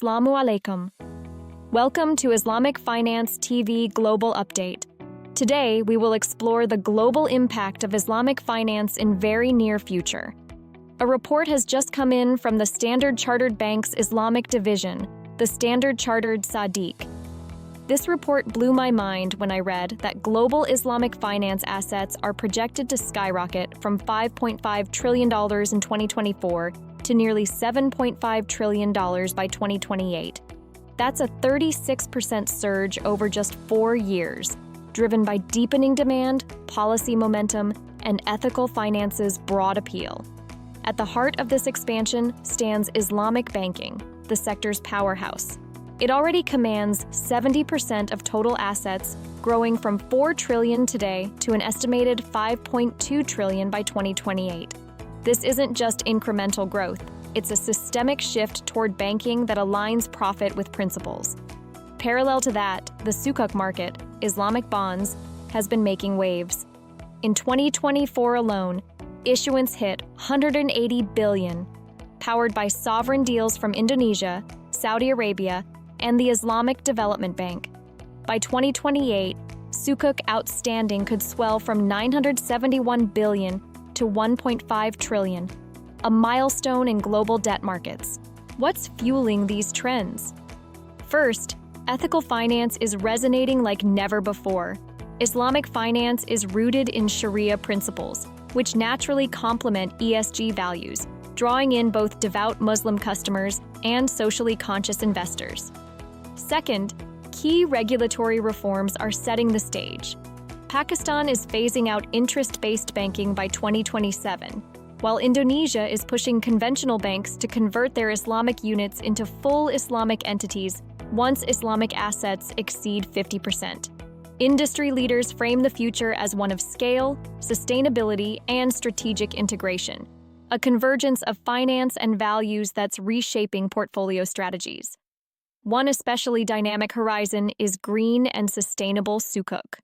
Assalamu alaikum. Welcome to Islamic Finance TV Global Update. Today, we will explore the global impact of Islamic finance in very near future. A report has just come in from the Standard Chartered Bank's Islamic division, the Standard Chartered Sadiq. This report blew my mind when I read that global Islamic finance assets are projected to skyrocket from $5.5 trillion in 2024 to nearly $7.5 trillion by 2028. That's a 36% surge over just 4 years, driven by deepening demand, policy momentum, and ethical finance's broad appeal. At the heart of this expansion stands Islamic banking, the sector's powerhouse. It already commands 70% of total assets, growing from $4 trillion today to an estimated $5.2 trillion by 2028. This isn't just incremental growth, it's a systemic shift toward banking that aligns profit with principles. Parallel to that, the Sukuk market, Islamic bonds, has been making waves. In 2024 alone, issuance hit $180 billion, powered by sovereign deals from Indonesia, Saudi Arabia, and the Islamic Development Bank. By 2028, Sukuk outstanding could swell from $971 billion to $1.5 trillion, a milestone in global debt markets. What's fueling these trends? First, ethical finance is resonating like never before. Islamic finance is rooted in Sharia principles, which naturally complement ESG values, drawing in both devout Muslim customers and socially conscious investors. Second, key regulatory reforms are setting the stage. Pakistan is phasing out interest-based banking by 2027, while Indonesia is pushing conventional banks to convert their Islamic units into full Islamic entities once Islamic assets exceed 50%. Industry leaders frame the future as one of scale, sustainability, and strategic integration, a convergence of finance and values that's reshaping portfolio strategies. One especially dynamic horizon is green and sustainable Sukuk.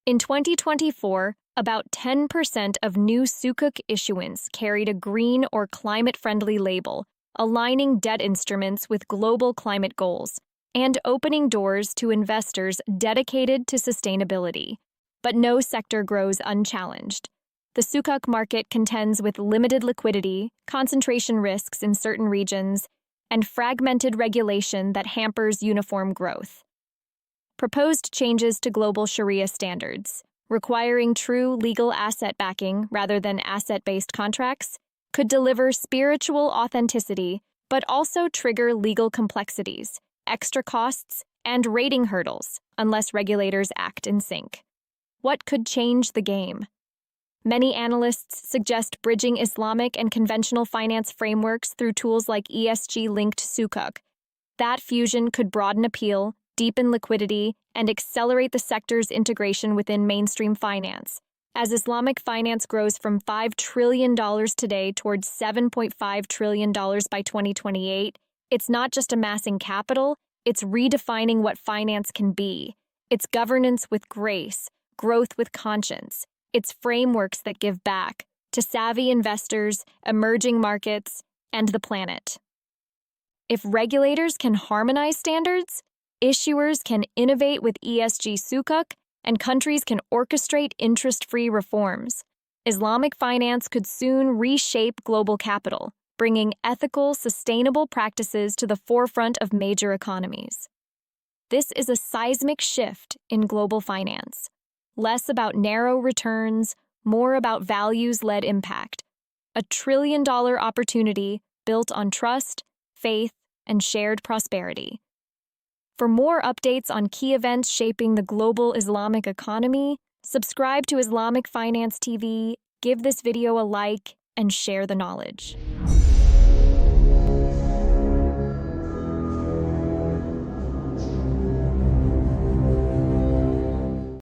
In 2024, about 10% of new Sukuk issuance carried a green or climate-friendly label, aligning debt instruments with global climate goals and opening doors to investors dedicated to sustainability. But no sector grows unchallenged. The Sukuk market contends with limited liquidity, concentration risks in certain regions, and fragmented regulation that hampers uniform growth. Proposed changes to global Sharia standards, requiring true legal asset backing rather than asset-based contracts, could deliver spiritual authenticity but also trigger legal complexities, extra costs, and rating hurdles unless regulators act in sync. What could change the game? Many analysts suggest bridging Islamic and conventional finance frameworks through tools like ESG-linked Sukuk. That fusion could broaden appeal, deepen liquidity, and accelerate the sector's integration within mainstream finance. As Islamic finance grows from $5 trillion today towards $7.5 trillion by 2028, it's not just amassing capital, it's redefining what finance can be. It's governance with grace, growth with conscience. It's frameworks that give back to savvy investors, emerging markets, and the planet. If regulators can harmonize standards, issuers can innovate with ESG Sukuk, and countries can orchestrate interest-free reforms, Islamic finance could soon reshape global capital, bringing ethical, sustainable practices to the forefront of major economies. This is a seismic shift in global finance. Less about narrow returns, more about values-led impact. A trillion-dollar opportunity built on trust, faith, and shared prosperity. For more updates on key events shaping the global Islamic economy, subscribe to Islamic Finance TV, give this video a like, and share the knowledge.